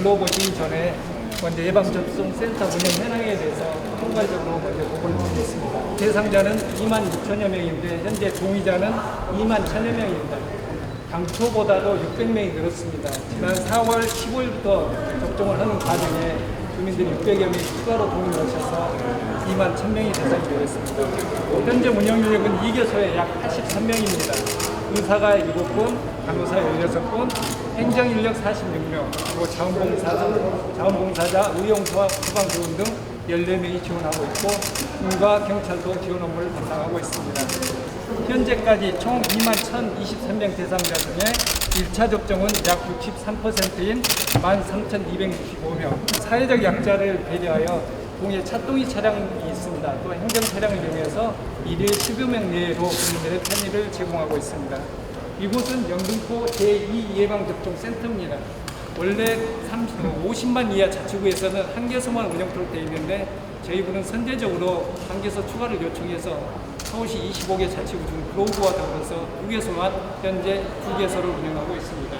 둘러보시기 전에 먼저 예방접종센터 운영 현황에 대해서 총괄적으로 먼저 보고를 드리겠습니다. 대상자는 2만 6천여 명인데 현재 동의자는 2만 1천여 명입니다. 당초보다도 600명이 늘었습니다. 지난 4월 15일부터 접종을 하는 과정에 주민들이 600여 명이 추가로 동의를 하셔서 2만 1,000명이 대상이 되었습니다. 현재 운영 인력은 2개소에 약 83명입니다. 의사가 7분, 간호사 16분, 행정인력 46명, 그리고 자원봉사자, 의용소와 소방대원 등 14명이 지원하고 있고 군과 경찰도 지원 업무를 담당하고 있습니다. 현재까지 총 2만 1,023명 대상자 중에 1차 접종은 약 63%인 13,265명, 사회적 약자를 배려하여 동해 차동이 차량이 있습니다. 또 행정 차량을 이용해서 일일 10여 명 내로 국민들의 편의를 제공하고 있습니다. 이곳은 영등포 제2예방접종센터입니다. 원래 50만 이하 자치구에서는 한 개소만 운영토록 되어 있는데 저희 부는 선제적으로 한 개소 추가를 요청해서 서울시 25개 자치구 중 구로구와 더불어서 2개소만 현재 2개소를 운영하고 있습니다.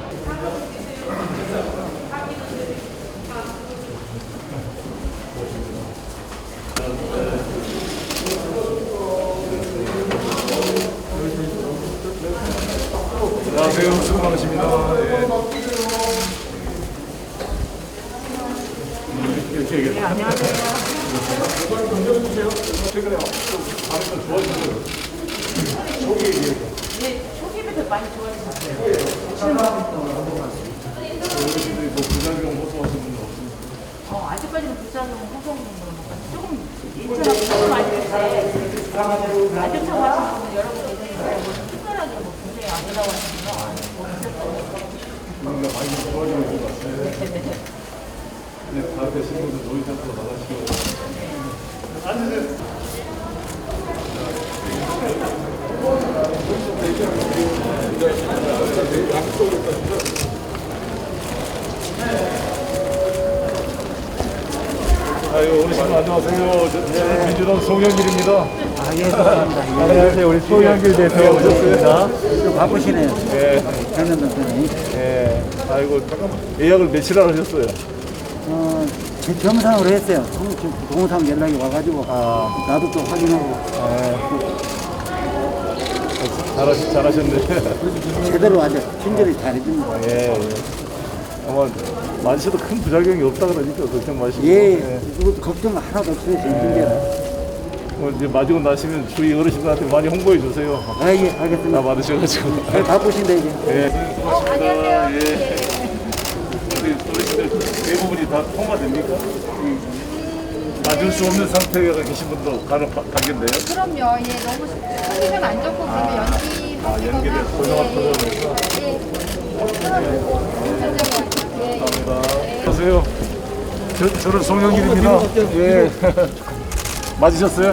안녕하세요. 수고 많으십니다. 네, 안녕하세요. 최근에 반응 좀 좋아지고요. 초기에 비해서. 네, 초기부터 많이 좋아지셨어요. 뭐 부작용 호소하시는 분은 없습니까? 아직까지는 부작용 호소는 조금 인체하고 조금 안 좋은데 안 좋다고 하시는 분은 여러 분 계시는데 뭐 특별하게 뭐 굉장히 안 좋다고 하시는 건 없으셨어요. 뭔가 많이 좋아지고 있는 것 같아요. 네, 다른 데 신분들 노이즈 앞으로 나가시고. 앉으세요. 아유, 우리 친구 안녕하세요. 저는 민주당 송영길입니다. 예, 감사합니다. 안녕하세요. 우리 송영길 대표 오셨습니다. 좀 바쁘시네요. 예, 장면단장님. 예. 아이고, 잠깐만. 예약을 며칠 하셨어요? 제 정상으로 했어요. 지금 동상 연락이 와가지고, 나도 또 확인하고, 잘하셨네. 제대로 아주 친절히 잘해줍니다. 예, 예. 아마 만셔도 큰 부작용이 없다 그러니까 걱정 마시고. 예, 이것도 걱정 하나도 없어요. 진짜. 뭐 이제 마지고 나시면 주위 어르신들한테 많이 홍보해 주세요. 예, 다 알겠습니다. 받으셔가지고. 바쁘신데, 이제. 예. 고맙습니다. 예. 우리 어르신들 대부분이 다 통과됩니까? 맞을 수 없는 상태가 계신 분도 간혹 가겠네요. 그럼요. 예, 너무 컨디션 안 좋고 그러면 연기를 고정하면서. 감사합니다. 안녕하세요. 저는 송영길입니다. 예. 맞으셨어요?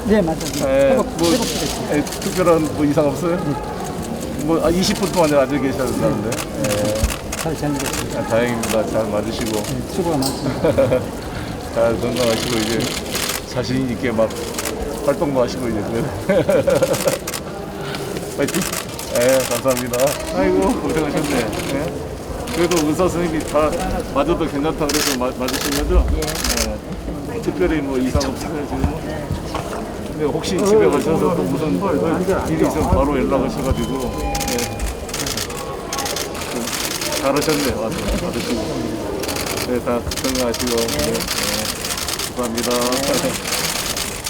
네, 맞습니다. 예. 뭐, 예, 특별한 뭐 이상 없어요? 뭐 20분 동안 앉아 계셨는데. 예. 잘 잘못했습니다. 다행입니다. 잘 맞으시고. 수고가 많습니다. 잘 건강하시고 이제 자신 있게 막 활동도 하시고 이제 그래. 파이팅. 예, 감사합니다. 아이고 고생하셨네. 예. 그래도 의사 선생님이 다 맞아도 괜찮다 그래서 맞으신 거죠? 예. 특별히 뭐 이상 없으세요 지금은? 근데 혹시 집에 가셔서 또 무슨 일이 있으면 바로 연락하셔가지고 예. 잘하셨네 와서 받으시고. 네, 다 건강하시고. 네. 감사합니다.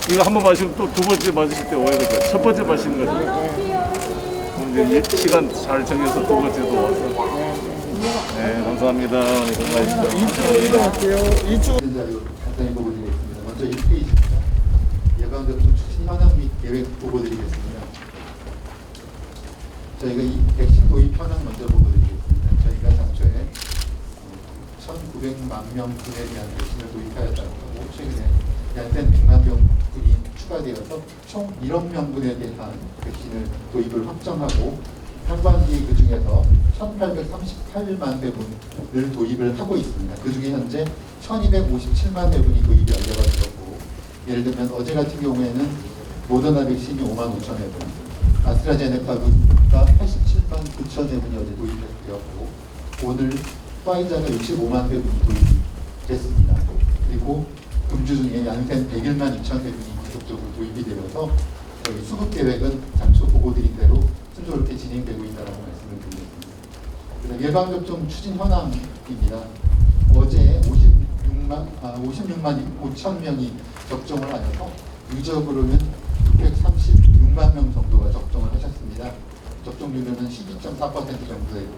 이거 한 번 마시고 또 두 번째 마실 때 오해가 돼요. 첫 번째 마시는 거죠. 그럼 이제 시간 잘 정해서 두 번째도 와서. 네, 감사합니다. 건강하십시오. 이동할게요. 자료 간단히 보고 드리겠습니다. 먼저 1페이지입니다. 예방접종 추진 현황 및 계획 보고 드리겠습니다. 저희가 이 백신 도입 현황 먼저 보고 드리겠습니다. 저희가 당초에 1,900만 명분에 대한 백신을 도입하였다고 하고 최근에 연된 100만 명분이 추가되어서 총 1억 명분에 대한 백신을 도입을 확정하고 상반기 그 중에서 1,838만 회분을 도입을 하고 있습니다. 그 중에 현재 1,257만 회분이 도입이 완료가 되었고, 예를 들면 어제 같은 경우에는 모더나 백신이 5만 5천 회분, 아스트라제네카가 87만 9천 회분이 어제 도입되었고, 오늘 화이자가 65만 회분이 도입이 됐습니다. 그리고 금주 중에 양센 101만 2천 회분이 계속적으로 도입이 되어서 저희 수급 계획은 당초 보고드린 대로 순조롭게 진행되고 있다고 말씀을 드리겠습니다. 그다음 예방접종 추진 현황입니다. 어제 56만 5천 명이 접종을 하여서 누적으로는 636만 명 정도가 접종을 하셨습니다. 접종률은 12.4% 정도 되고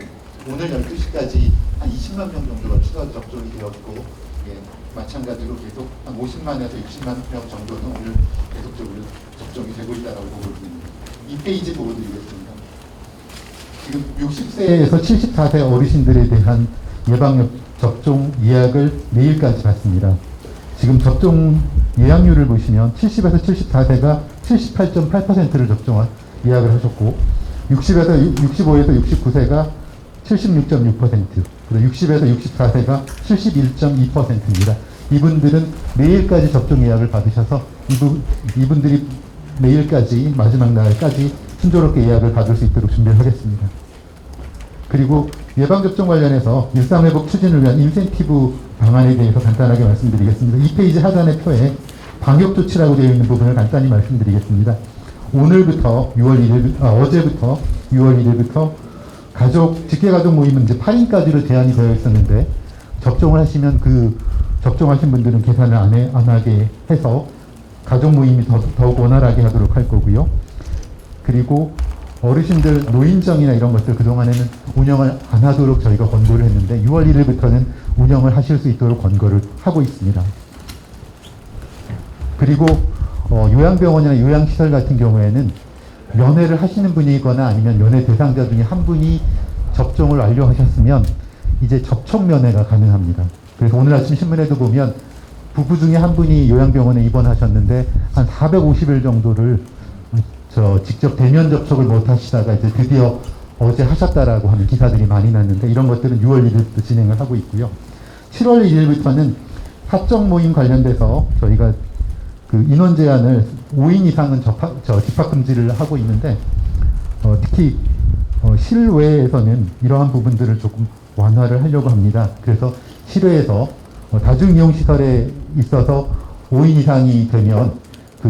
오늘 12시까지 한 20만 명 정도가 추가 접종이 되었고 마찬가지로 계속 한 50만에서 60만 명 정도는 오늘 계속적으로 접종이 되고 있다고 보고 있습니다. 2페이지 보고 드리겠습니다. 지금 60세에서 74세 어르신들에 대한 예방 접종 예약을 내일까지 받습니다. 지금 접종 예약률을 보시면 70에서 74세가 78.8%를 예약을 하셨고 65에서 69세가 76.6%, 그리고 60에서 64세가 71.2%입니다. 이분들은 내일까지 접종 예약을 받으셔서 이분들이 내일까지 마지막 날까지 순조롭게 예약을 받을 수 있도록 준비를 하겠습니다. 그리고 예방접종 관련해서 일상회복 추진을 위한 인센티브 방안에 대해서 간단하게 말씀드리겠습니다. 2페이지 하단의 표에 방역조치라고 되어 있는 부분을 간단히 말씀드리겠습니다. 오늘부터 어제부터 6월 1일부터 직계가족 모임은 이제 8인까지로 제한이 되어 있었는데 접종을 하시면 접종하신 분들은 계산을 안 하게 해서 가족 모임이 더욱 원활하게 하도록 할 거고요. 그리고 어르신들 노인정이나 이런 것들 그동안에는 운영을 안 하도록 저희가 권고를 했는데 6월 1일부터는 운영을 하실 수 있도록 권고를 하고 있습니다. 그리고 요양병원이나 요양시설 같은 경우에는 면회를 하시는 분이거나 아니면 면회 대상자 중에 한 분이 접종을 완료하셨으면 이제 접촉 면회가 가능합니다. 그래서 오늘 아침 신문에도 보면 부부 중에 한 분이 요양병원에 입원하셨는데 한 450일 정도를 직접 대면 접촉을 못 하시다가 이제 드디어 어제 하셨다라고 하는 기사들이 많이 났는데 이런 것들은 6월 1일부터 진행을 하고 있고요. 7월 1일부터는 사적 모임 관련돼서 저희가 인원 제한을 5인 이상은 집합 금지를 하고 있는데 특히 실외에서는 이러한 부분들을 조금 완화를 하려고 합니다. 그래서 실외에서 다중이용시설에 있어서 5인 이상이 되면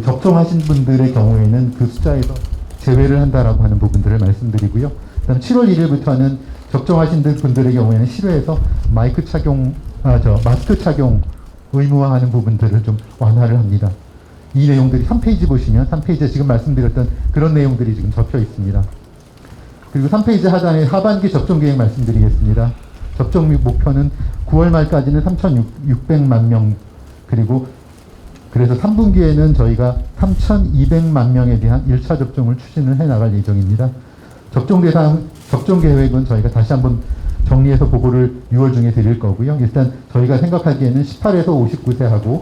접종하신 분들의 경우에는 그 숫자에서 제외를 한다라고 하는 부분들을 말씀드리고요. 그다음 7월 1일부터는 접종하신 분들의 경우에는 실외에서 마스크 착용 의무화하는 부분들을 좀 완화를 합니다. 이 내용들이 3페이지 보시면 3페이지에 지금 말씀드렸던 그런 내용들이 지금 적혀 있습니다. 그리고 3페이지 하단에 하반기 접종 계획 말씀드리겠습니다. 접종 목표는 9월 말까지는 3,600만 명, 그래서 3분기에는 저희가 3,200만 명에 대한 1차 접종을 추진을 해 나갈 예정입니다. 접종 계획은 저희가 다시 한번 정리해서 보고를 6월 중에 드릴 거고요. 일단 저희가 생각하기에는 18에서 59세하고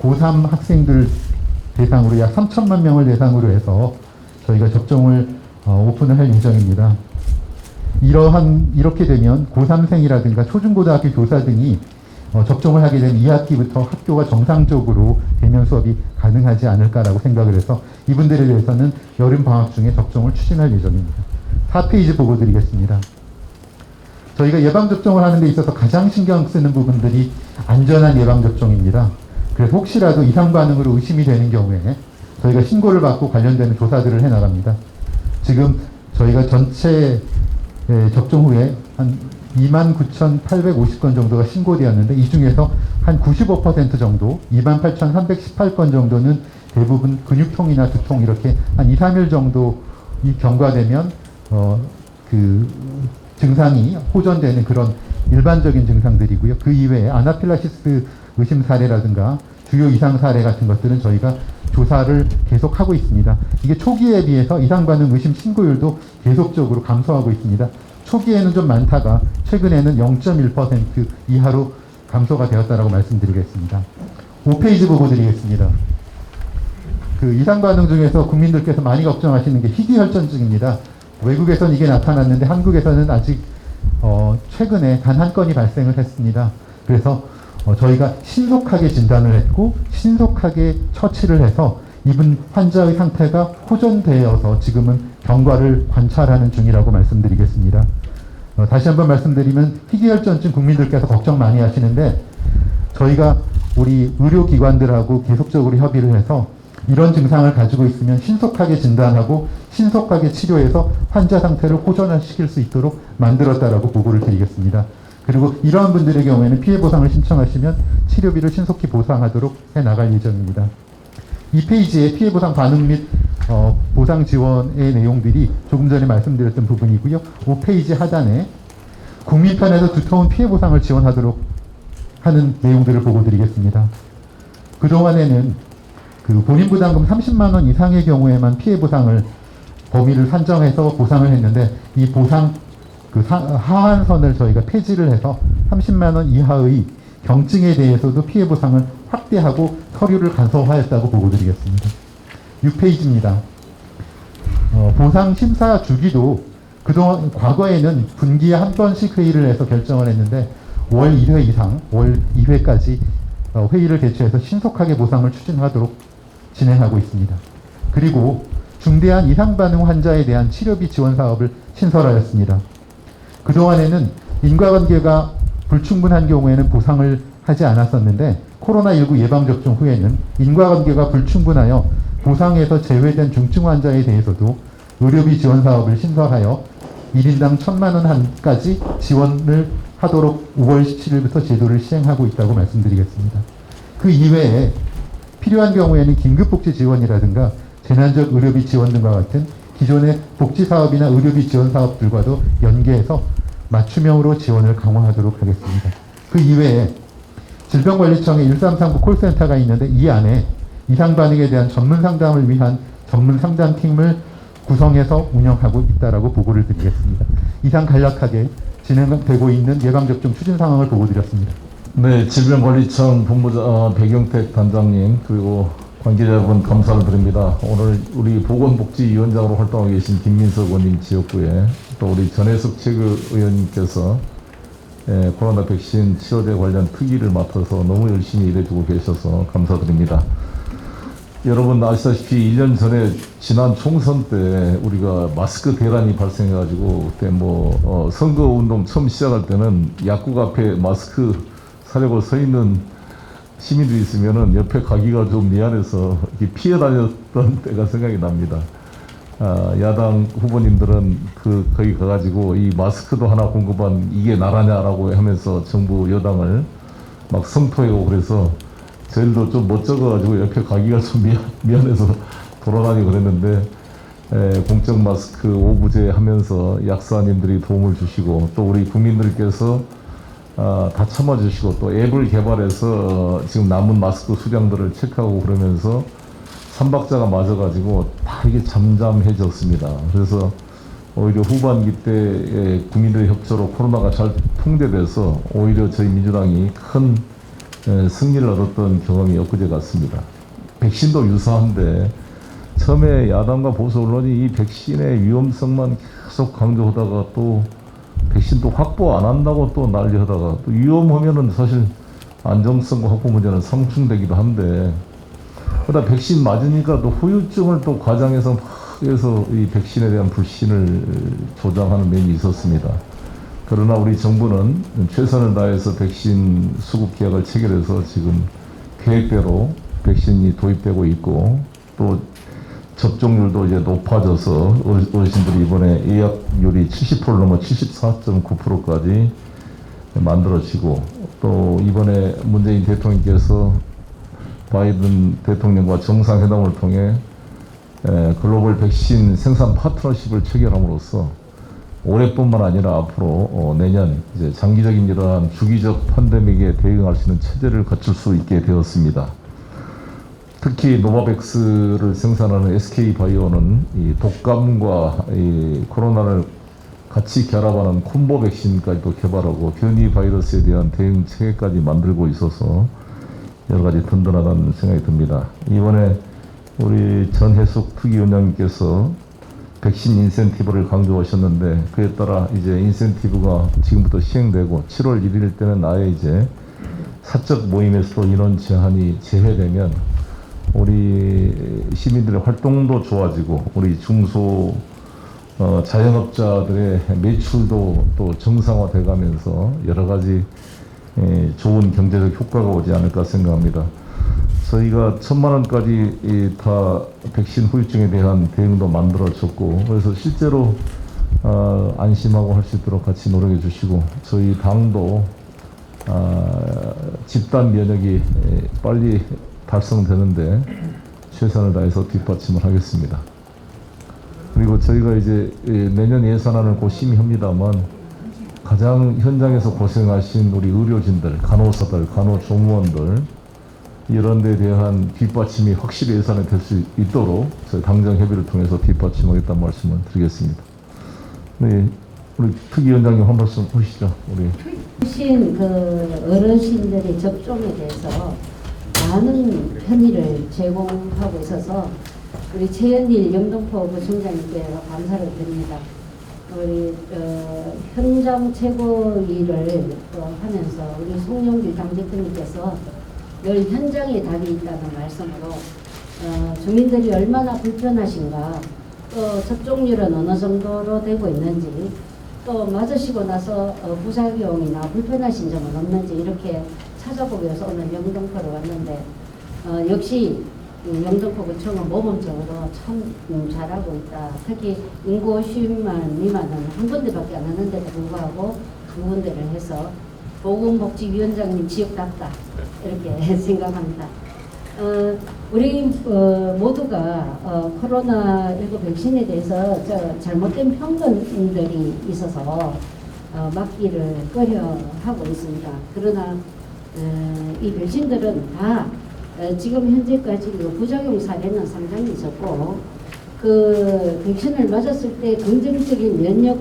고3 학생들 대상으로 약 3천만 명을 대상으로 해서 저희가 접종을 오픈을 할 예정입니다. 이렇게 되면 고3생이라든가 초중고등학교 교사 등이 접종을 하게 되면 2학기부터 학교가 정상적으로 대면 수업이 가능하지 않을까라고 생각을 해서 이분들에 대해서는 여름 방학 중에 접종을 추진할 예정입니다. 4페이지 보고 드리겠습니다. 저희가 예방접종을 하는 데 있어서 가장 신경 쓰는 부분들이 안전한 예방접종입니다. 그래서 혹시라도 이상 반응으로 의심이 되는 경우에 저희가 신고를 받고 관련되는 조사들을 해나갑니다. 지금 저희가 전체 접종 후에 한 29,850건 정도가 신고되었는데 이 중에서 한 95% 정도, 28,318건 정도는 대부분 근육통이나 두통 이렇게 한 2, 3일 정도 경과되면 증상이 호전되는 그런 일반적인 증상들이고요. 그 이외에 아나필락시스 의심 사례라든가 주요 이상 사례 같은 것들은 저희가 조사를 계속하고 있습니다. 이게 초기에 비해서 이상 반응 의심 신고율도 계속적으로 감소하고 있습니다. 초기에는 좀 많다가 최근에는 0.1% 이하로 감소가 되었다라고 말씀드리겠습니다. 5페이지 보고 드리겠습니다. 이상 반응 중에서 국민들께서 많이 걱정하시는 게 희귀혈전증입니다. 외국에서는 이게 나타났는데 한국에서는 아직 최근에 단 한 건이 발생을 했습니다. 그래서 저희가 신속하게 진단을 했고 신속하게 처치를 해서 이분 환자의 상태가 호전되어서 지금은 경과를 관찰하는 중이라고 말씀드리겠습니다. 다시 한번 말씀드리면 희귀혈전증 국민들께서 걱정 많이 하시는데 저희가 우리 의료기관들하고 계속적으로 협의를 해서 이런 증상을 가지고 있으면 신속하게 진단하고 신속하게 치료해서 환자 상태를 호전시킬 수 있도록 만들었다라고 보고를 드리겠습니다. 그리고 이러한 분들의 경우에는 피해 보상을 신청하시면 치료비를 신속히 보상하도록 해 나갈 예정입니다. 이 페이지에 피해 보상 반응 및 보상 지원의 내용들이 조금 전에 말씀드렸던 부분이고요. 5페이지 하단에 국민 편에서 두터운 피해 보상을 지원하도록 하는 내용들을 보고 드리겠습니다. 그동안에는 그 본인 부담금 30만 원 이상의 경우에만 피해 보상을 범위를 산정해서 보상을 했는데 이 보상 그 하한선을 저희가 폐지를 해서 30만 원 이하의 경증에 대해서도 피해 보상을 확대하고 서류를 간소화했다고 보고 드리겠습니다. 6페이지입니다. 보상 심사 주기도 그동안 과거에는 분기에 한 번씩 회의를 해서 결정을 했는데 월 1회 이상, 월 2회까지 회의를 개최해서 신속하게 보상을 추진하도록 진행하고 있습니다. 그리고 중대한 이상 반응 환자에 대한 치료비 지원 사업을 신설하였습니다. 그동안에는 인과관계가 불충분한 경우에는 보상을 하지 않았었는데 코로나19 예방접종 후에는 인과관계가 불충분하여 보상에서 제외된 중증 환자에 대해서도 의료비 지원 사업을 신설하여 1인당 1,000만 원 한까지 지원을 하도록 5월 17일부터 제도를 시행하고 있다고 말씀드리겠습니다. 그 이외에 필요한 경우에는 긴급복지 지원이라든가 재난적 의료비 지원 등과 같은 기존의 복지사업이나 의료비 지원 사업들과도 연계해서 맞춤형으로 지원을 강화하도록 하겠습니다. 그 이외에 질병관리청의 1339 콜센터가 있는데 이 안에 이상 반응에 대한 전문 상담을 위한 전문 상담팀을 구성해서 운영하고 있다라고 보고를 드리겠습니다. 이상 간략하게 진행되고 있는 예방접종 추진 상황을 보고 드렸습니다. 네, 질병관리청 본부장 배경택 단장님 그리고 관계자 여러분 감사를 드립니다. 오늘 우리 보건복지위원장으로 활동하고 계신 김민석 의원님 지역구에 또 우리 전혜숙 최고위원님께서 코로나 백신 치료제 관련 특위를 맡아서 너무 열심히 일해주고 계셔서 감사드립니다. 여러분 아시다시피 1년 전에 지난 총선 때 우리가 마스크 대란이 발생해가지고 그때 선거운동 처음 시작할 때는 약국 앞에 마스크 사려고 서 있는 시민들이 있으면은 옆에 가기가 좀 미안해서 피해 다녔던 때가 생각이 납니다. 야당 후보님들은 거기 가가지고 이 마스크도 하나 공급한 이게 나라냐라고 하면서 정부 여당을 막 성토하고 그래서 저희도 좀 멋쩍어가지고 옆에 가기가 좀 미안해서 돌아다니고 그랬는데 공적 마스크 오부제 하면서 약사님들이 도움을 주시고 또 우리 국민들께서 다 참아주시고 또 앱을 개발해서 지금 남은 마스크 수량들을 체크하고 그러면서 3박자가 맞아가지고 다 이게 잠잠해졌습니다. 그래서 오히려 후반기 때 국민들의 협조로 코로나가 잘 통제돼서 오히려 저희 민주당이 큰 승리를 얻었던 경험이 엊그제 같습니다. 백신도 유사한데 처음에 야당과 보수 언론이 이 백신의 위험성만 계속 강조하다가 또 백신도 확보 안 한다고 또 난리하다가 또 위험하면은 사실 안정성과 확보 문제는 상충되기도 한데 그러다 백신 맞으니까 또 후유증을 또 과장해서 막 해서 이 백신에 대한 불신을 조장하는 면이 있었습니다. 그러나 우리 정부는 최선을 다해서 백신 수급 계약을 체결해서 지금 계획대로 백신이 도입되고 있고 또 접종률도 이제 높아져서 어르신들이 이번에 예약률이 70% 넘어 74.9%까지 만들어지고 또 이번에 문재인 대통령께서 바이든 대통령과 정상회담을 통해 글로벌 백신 생산 파트너십을 체결함으로써 올해뿐만 아니라 앞으로 내년 이제 장기적인 이러한 주기적 팬데믹에 대응할 수 있는 체제를 갖출 수 있게 되었습니다. 특히 노바백스를 생산하는 SK바이오는 이 독감과 이 코로나를 같이 결합하는 콤보 백신까지도 개발하고 변이 바이러스에 대한 대응 체계까지 만들고 있어서 여러 가지 든든하다는 생각이 듭니다. 이번에 우리 전혜숙 특위위원장님께서 백신 인센티브를 강조하셨는데 그에 따라 이제 인센티브가 지금부터 시행되고 7월 1일 때는 아예 이제 사적 모임에서도 인원 제한이 제외되면 우리 시민들의 활동도 좋아지고 우리 중소 자영업자들의 매출도 또 정상화돼 가면서 여러 가지 좋은 경제적 효과가 오지 않을까 생각합니다. 저희가 1,000만 원까지 다 백신 후유증에 대한 대응도 만들어졌고, 그래서 실제로 안심하고 할 수 있도록 같이 노력해 주시고, 저희 당도 집단 면역이 빨리 달성되는데 최선을 다해서 뒷받침을 하겠습니다. 그리고 저희가 이제 내년 예산안을 곧 심의합니다만, 가장 현장에서 고생하신 우리 의료진들, 간호사들, 간호조무원들 이런 데 대한 뒷받침이 확실히 예산에 될 수 있도록 저희 당정 협의를 통해서 뒷받침하겠다는 말씀을 드리겠습니다. 네, 우리 특위위원장님 한 말씀 하시죠. 우리 훨씬 그 어르신들의 접종에 대해서 많은 편의를 제공하고 있어서 우리 최현일 영등포 부총장님께 감사를 드립니다. 우리 현장 최고위를 하면서 우리 송영길 당대표님께서 늘 현장에 답이 있다는 말씀으로 주민들이 얼마나 불편하신가, 또 접종률은 어느 정도로 되고 있는지, 또 맞으시고 나서 부작용이나 불편하신 점은 없는지 이렇게 찾아보기 위해서 오늘 영등포로 왔는데, 역시 영등포구청은 모범적으로 참 잘하고 있다. 특히 인구 50만 미만은 한 군데밖에 안 하는데도 불구하고 두 군데를 해서 보건복지위원장님 지역답다 이렇게 생각합니다. 우리 모두가 코로나19 백신에 대해서 잘못된 편견들이 있어서 맞기를 꺼려하고 있습니다. 그러나 이 백신들은 다 지금 현재까지 부작용 사례는 상당히 적고, 그 백신을 맞았을 때 긍정적인 면역,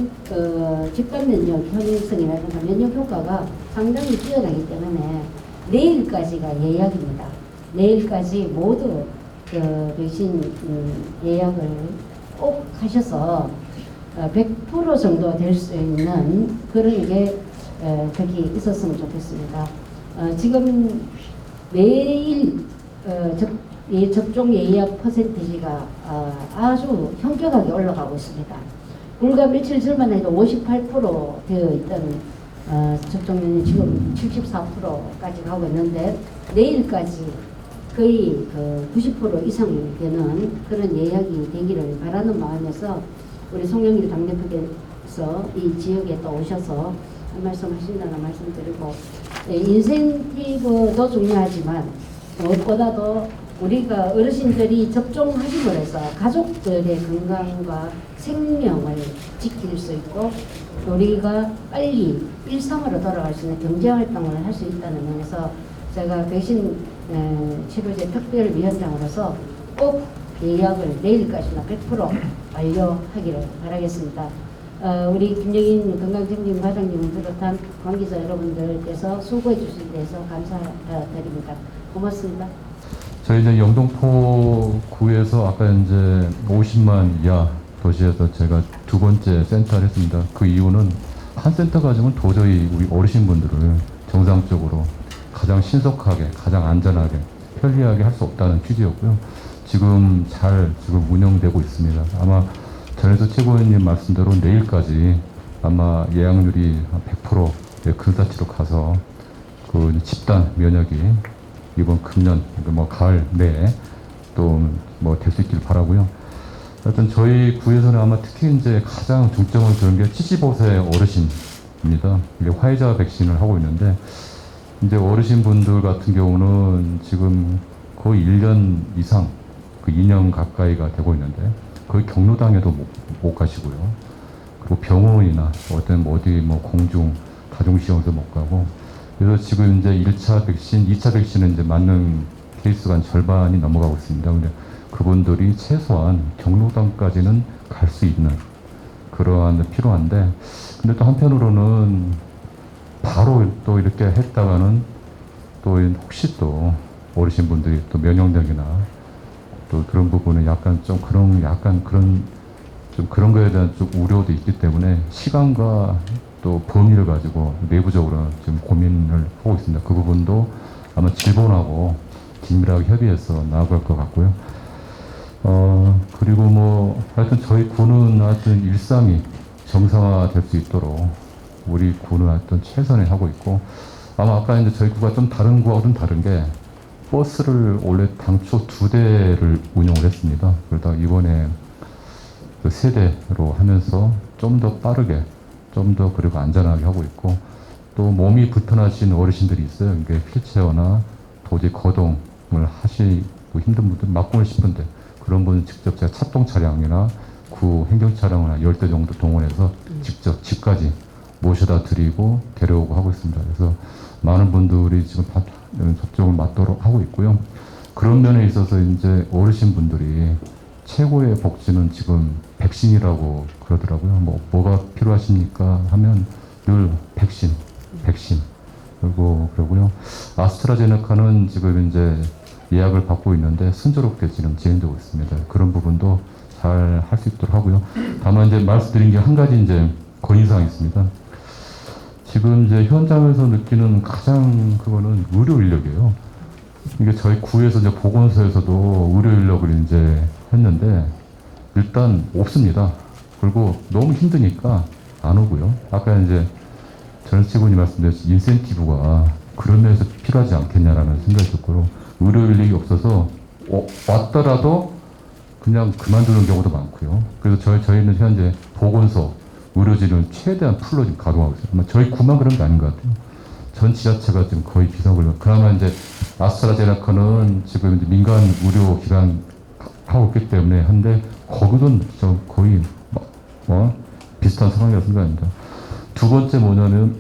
집단 면역 효능성이라든가 면역 효과가 상당히 뛰어나기 때문에 내일까지가 예약입니다. 내일까지 모두 그 백신 예약을 꼭 하셔서 100% 정도 될 수 있는 그런 게 거기 있었으면 좋겠습니다. 지금 매일 접종 예약 퍼센티지가 아주 현격하게 올라가고 있습니다. 불과 며칠 전만 해도 58% 되어 있던 접종률이 지금 74%까지 가고 있는데, 내일까지 거의 90% 이상이 되는 그런 예약이 되기를 바라는 마음에서 우리 송영길 당대표께서 이 지역에 또 오셔서 한 말씀 하신다는 말씀드리고, 인센티브도 중요하지만 무엇보다도 우리가 어르신들이 접종하심으로 해서 가족들의 건강과 생명을 지킬 수 있고, 우리가 빨리 일상으로 돌아갈 수 있는 경제활동을 할 수 있다는 면에서 제가 백신 치료제 특별위원장으로서 꼭 예약을 내일까지나 100% 완료하기를 바라겠습니다. 우리 김영인 건강정진 과장님을 비롯한 관계자 여러분들께서 수고해 주신 데서 감사드립니다. 고맙습니다. 저희 이제 영등포구에서 아까 이제 50만 이하 도시에서 제가 두 번째 센터를 했습니다. 그 이유는 한 센터 가지고는 도저히 우리 어르신분들을 정상적으로 가장 신속하게, 가장 안전하게, 편리하게 할 수 없다는 취지였고요. 지금 잘 운영되고 있습니다. 아마 전에서 최고위원님 말씀대로 내일까지 아마 예약률이 한 100%의 근사치로 가서 그 집단 면역이 이번 금년, 뭐 가을 내에 또 뭐 될 수 있길 바라고요. 하여튼 저희 구에서는 아마 특히 이제 가장 중점을 두는 게 75세 어르신입니다. 이게 화이자 백신을 하고 있는데, 이제 어르신분들 같은 경우는 지금 거의 1년 이상, 2년 가까이가 되고 있는데, 거의 경로당에도 못 가시고요. 그리고 병원이나 어떤 어디 공중 다중시험도 못 가고, 그래서 지금 이제 1차 백신, 2차 백신은 이제 맞는 케이스가 한 절반이 넘어가고 있습니다. 근데 그분들이 최소한 경로당까지는 갈 수 있는 그러한 필요한데, 근데 또 한편으로는 바로 또 이렇게 했다가는 또 혹시 또 어르신분들이 또 면역력이나 또 그런 부분은 약간 그런 거에 대한 좀 우려도 있기 때문에 시간과 또 범위를 가지고 내부적으로 지금 고민을 하고 있습니다. 그 부분도 아마 질본하고 긴밀하게 협의해서 나아갈 것 같고요. 그리고 뭐 하여튼 저희 군은 하여튼 일상이 정상화될 수 있도록 우리 군은 하여튼 최선을 하고 있고, 아마 아까 이제 저희 구가 좀 다른 구하고는 다른 게 버스를 원래 당초 2대를 운영을 했습니다. 그러다 이번에 그 3대로 하면서 좀 더 빠르게, 좀 더 그리고 안전하게 하고 있고, 또 몸이 불편하신 어르신들이 있어요. 이게 휠체어나 도저히 거동을 하시고 힘든 분들, 막고는 싶은데 그런 분은 직접 제가 차동 차량이나 구 행정 차량이나 10대 정도 동원해서 직접 집까지 모셔다 드리고 데려오고 하고 있습니다. 그래서 많은 분들이 지금 접종을 맞도록 하고 있고요. 그런 면에 있어서 이제 어르신 분들이 최고의 복지는 지금 백신이라고 그러더라고요. 뭐가 필요하십니까 하면 늘 백신. 그러고요. 아스트라제네카는 지금 이제 예약을 받고 있는데 순조롭게 지금 진행되고 있습니다. 그런 부분도 잘 할 수 있도록 하고요. 다만 이제 말씀드린 게 한 가지 이제 건의사항이 있습니다. 지금 이제 현장에서 느끼는 가장 그거는 의료 인력이에요. 이게 저희 구에서 이제 보건소에서도 의료 인력을 이제 했는데 일단 없습니다. 그리고 너무 힘드니까 안 오고요. 아까 이제 전치군이 말씀드렸듯이 인센티브가 그런 면에서 필요하지 않겠냐라는 생각이 들고, 의료 인력이 없어서 왔더라도 그냥 그만두는 경우도 많고요. 그래서 저희는 현재 보건소 의료진을 최대한 풀로 지금 가동하고 있어요. 아마 저희 구만 그런 게 아닌 것 같아요. 전 지자체가 지금 거의 비상근로. 그나마 이제 아스트라제네카는 지금 이제 민간 의료기관 하고 있기 때문에 한데 거기도 거의 비슷한 상황이라고 생각합니다. 두 번째 뭐냐면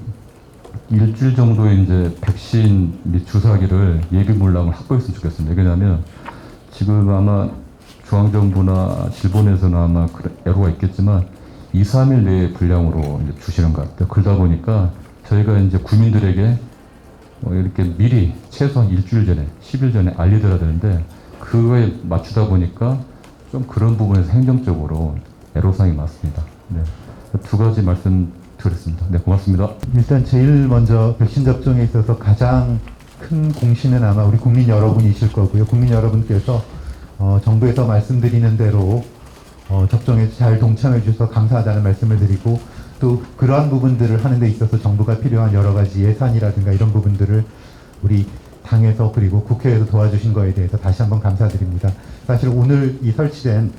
일주일 정도의 이제 백신 및 주사기를 예비 물량을 확보했으면 좋겠습니다. 왜냐하면 지금 아마 중앙정부나 일본에서는 아마 애로가 있겠지만 2, 3일 내에 분량으로 이제 주시는 것 같아요. 그러다 보니까 저희가 이제 국민들에게 이렇게 미리 최소한 일주일 전에, 10일 전에 알려드려야 되는데 그거에 맞추다 보니까 좀 그런 부분에서 행정적으로 애로사항이 많습니다. 네. 두 가지 말씀드렸습니다. 네, 고맙습니다. 일단 제일 먼저 백신 접종에 있어서 가장 큰 공신은 아마 우리 국민 여러분이실 거고요. 국민 여러분께서 정부에서 말씀드리는 대로 접종에 잘 동참해 주셔서 감사하다는 말씀을 드리고, 또 그러한 부분들을 하는 데 있어서 정부가 필요한 여러 가지 예산이라든가 이런 부분들을 우리 당에서 그리고 국회에서 도와주신 거에 대해서 다시 한번 감사드립니다. 사실 오늘 이 설치된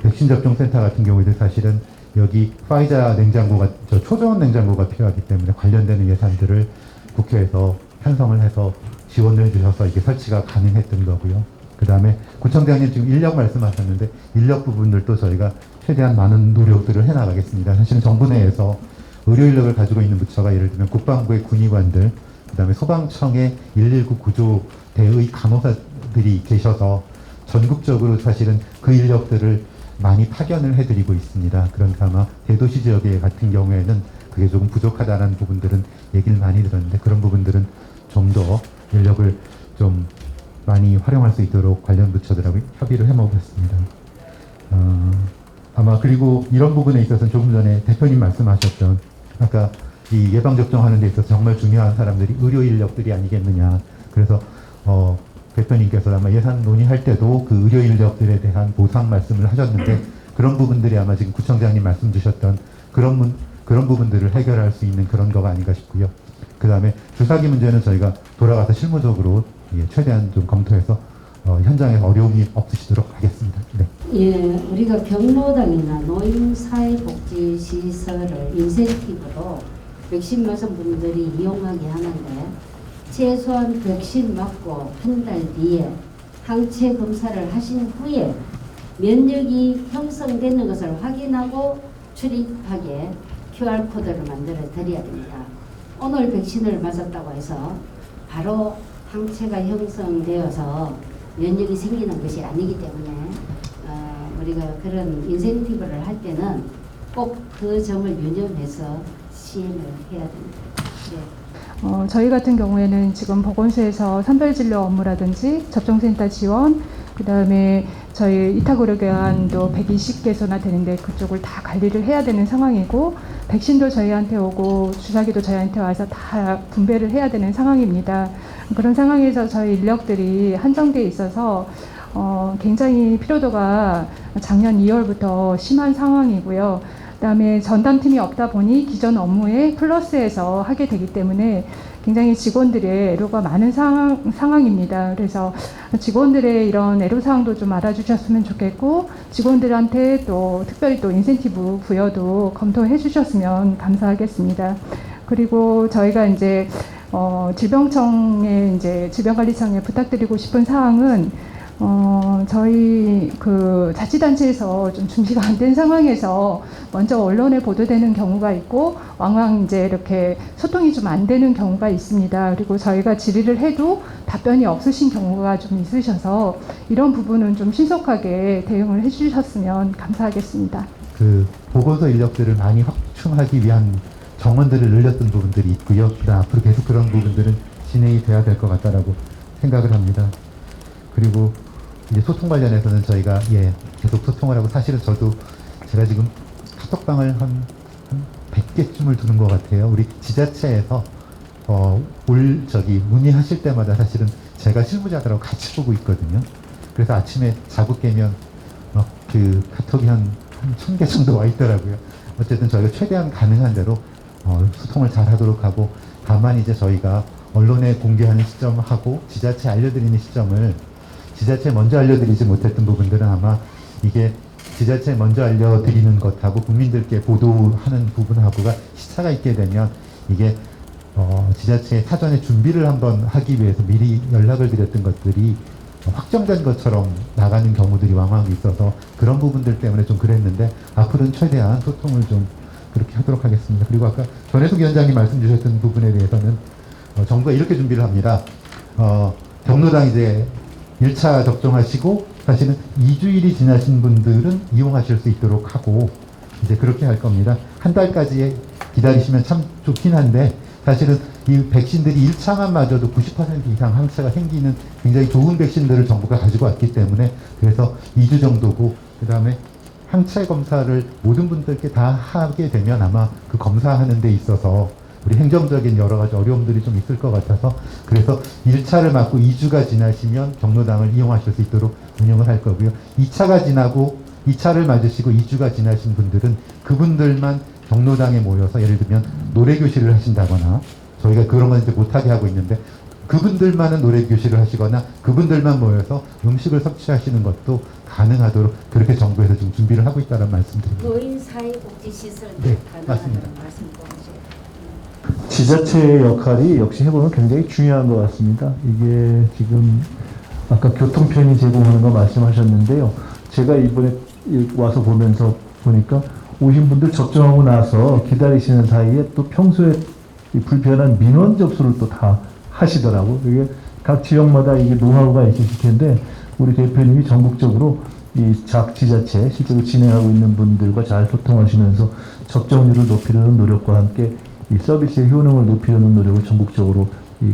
백신 접종 센터 같은 경우에도 사실은 여기 파이자 냉장고가, 초저온 냉장고가 필요하기 때문에 관련되는 예산들을 국회에서 편성을 해서 지원을 해주셔서 이게 설치가 가능했던 거고요. 그 다음에 구청장님 지금 인력 말씀하셨는데 인력 부분들도 저희가 최대한 많은 노력들을 해나가겠습니다. 사실은 정부 내에서 의료 인력을 가지고 있는 부처가 예를 들면 국방부의 군의관들, 그 다음에 소방청의 119 구조대의 간호사들이 계셔서 전국적으로 사실은 그 인력들을 많이 파견을 해드리고 있습니다. 그러니까 아마 대도시 지역에 같은 경우에는 그게 조금 부족하다는 부분들은 얘기를 많이 들었는데, 그런 부분들은 좀 더 인력을 좀 많이 활용할 수 있도록 관련 부처들하고 협의를 해보겠습니다. 아마 그리고 이런 부분에 있어서는 조금 전에 대표님 말씀하셨던 아까 이 예방접종하는 데 있어서 정말 중요한 사람들이 의료 인력들이 아니겠느냐. 그래서 대표님께서 아마 예산 논의할 때도 그 의료 인력들에 대한 보상 말씀을 하셨는데, 그런 부분들이 아마 지금 구청장님 말씀 주셨던 그런 부분들을 해결할 수 있는 그런 거가 아닌가 싶고요. 그 다음에 주사기 문제는 저희가 돌아가서 실무적으로 최대한 좀 검토해서 현장에서 어려움이 없으시도록 하겠습니다. 네. 예, 우리가 경로당이나 노인사회복지시설을 인센티브로 백신 맞은 분들이 이용하게 하는데, 최소한 백신 맞고 한 달 뒤에 항체 검사를 하신 후에 면역이 형성되는 것을 확인하고 출입하게 QR코드를 만들어 드려야 됩니다. 오늘 백신을 맞았다고 해서 바로 항체가 형성되어서 면역이 생기는 것이 아니기 때문에 우리가 그런 인센티브를 할 때는 꼭 그 점을 유념해서 시행을 해야 됩니다. 네. 저희 같은 경우에는 지금 보건소에서 선별진료 업무라든지 접종센터 지원, 그다음에 저희 이타고르교환도 120개소나 되는데 그쪽을 다 관리를 해야 되는 상황이고 백신도 저희한테 오고 주사기도 저희한테 와서 다 분배를 해야 되는 상황입니다. 그런 상황에서 저희 인력들이 한정돼 있어서 굉장히 피로도가 작년 2월부터 심한 상황이고요. 그다음에 전담팀이 없다 보니 기존 업무에 플러스해서 하게 되기 때문에 굉장히 직원들의 애로가 많은 상황입니다. 그래서 직원들의 이런 애로사항도 좀 알아주셨으면 좋겠고 직원들한테 또 특별히 또 인센티브 부여도 검토해 주셨으면 감사하겠습니다. 그리고 저희가 이제 질병관리청에 부탁드리고 싶은 사항은 저희 그 자치단체에서 좀 준비가 안 된 상황에서 먼저 언론에 보도되는 경우가 있고 왕왕 이제 이렇게 소통이 좀 안 되는 경우가 있습니다. 그리고 저희가 질의를 해도 답변이 없으신 경우가 좀 있으셔서 이런 부분은 좀 신속하게 대응을 해주셨으면 감사하겠습니다. 그 보건소 인력들을 많이 확충하기 위한 정원들을 늘렸던 부분들이 있고요. 그다음 앞으로 계속 그런 부분들은 진행이 돼야 될 것 같다라고 생각을 합니다. 그리고 이제 소통 관련해서는 저희가 계속 소통을 하고 사실은 저도 제가 지금 카톡방을 한 100개쯤을 두는 것 같아요. 우리 지자체에서 문의하실 때마다 사실은 제가 실무자들하고 같이 보고 있거든요. 그래서 아침에 자고 깨면 그 카톡이 한 1000개 정도 와 있더라고요. 어쨌든 저희가 최대한 가능한 대로 소통을 잘 하도록 하고 다만 이제 저희가 언론에 공개하는 시점하고 지자체에 알려드리는 시점을 지자체에 먼저 알려드리지 못했던 부분들은 아마 이게 지자체에 먼저 알려드리는 것하고 국민들께 보도하는 부분하고가 시차가 있게 되면 이게 지자체에 사전에 준비를 한번 하기 위해서 미리 연락을 드렸던 것들이 확정된 것처럼 나가는 경우들이 왕왕 있어서 그런 부분들 때문에 좀 그랬는데 앞으로는 최대한 소통을 좀 그렇게 하도록 하겠습니다. 그리고 아까 전혜숙 위원장님 말씀 주셨던 부분에 대해서는 정부가 이렇게 준비를 합니다. 경로당 이제 1차 접종하시고 사실은 2주일이 지나신 분들은 이용하실 수 있도록 하고 이제 그렇게 할 겁니다. 한 달까지 기다리시면 참 좋긴 한데 사실은 이 백신들이 1차만 맞아도 90% 이상 항체가 생기는 굉장히 좋은 백신들을 정부가 가지고 왔기 때문에 그래서 2주 정도고 그 다음에 항체 검사를 모든 분들께 다 하게 되면 아마 그 검사하는 데 있어서 우리 행정적인 여러 가지 어려움들이 좀 있을 것 같아서 그래서 1차를 맞고 2주가 지나시면 경로당을 이용하실 수 있도록 운영을 할 거고요. 2차가 지나고 2차를 맞으시고 2주가 지나신 분들은 그분들만 경로당에 모여서 예를 들면 노래교실을 하신다거나 저희가 그런 건 이제 못하게 하고 있는데 그분들만은 노래교실을 하시거나 그분들만 모여서 음식을 섭취하시는 것도 가능하도록 그렇게 정부에서 지금 준비를 하고 있다는 말씀드립니다. 노인사회복지시설 네, 맞습니다. 말씀 보세요. 지자체의 역할이 역시 해보면 굉장히 중요한 것 같습니다. 이게 지금 아까 교통편의 제공하는 거 말씀하셨는데요. 제가 이번에 와서 보니까 오신 분들 접종하고 나서 기다리시는 사이에 또 평소에 이 불편한 민원 접수를 또 다 하시더라고. 이게 각 지역마다 이게 노하우가 있으실 텐데 우리 대표님이 전국적으로 이 지자체 실제로 진행하고 있는 분들과 잘 소통하시면서 접종률을 높이려는 노력과 함께 이 서비스의 효능을 높이려는 노력을 전국적으로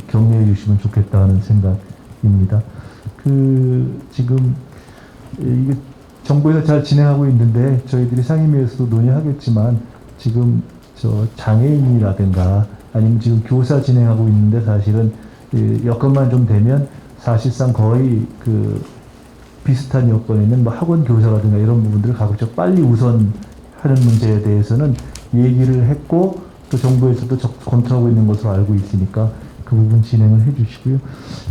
격려해 주시면 좋겠다 하는 생각입니다. 지금 이게 정부에서 잘 진행하고 있는데 저희들이 상임위에서도 논의하겠지만 지금 장애인이라든가 아니면 지금 교사 진행하고 있는데 사실은 여건만 좀 되면 사실상 거의 비슷한 여건에 있는 학원 교사라든가 이런 부분들을 가급적 빨리 우선하는 문제에 대해서는 얘기를 했고 또 정부에서도 검토하고 있는 것으로 알고 있으니까 그 부분 진행을 해주시고요.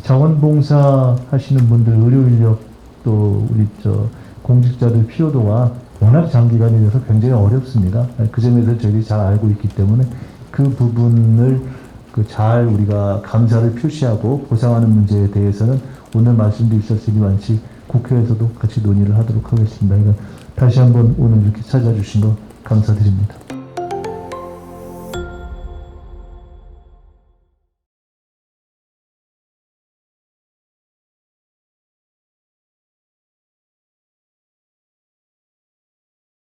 자원봉사 하시는 분들, 의료인력 또 우리 공직자들 피로도가 워낙 장기간에 대해서 굉장히 어렵습니다. 그 점에서 저희들이 잘 알고 있기 때문에 그 부분을 잘 우리가 감사를 표시하고 보상하는 문제에 대해서는 오늘 말씀도 있었으니만치 국회에서도 같이 논의를 하도록 하겠습니다. 다시 한번 오늘 이렇게 찾아주신 거 감사드립니다.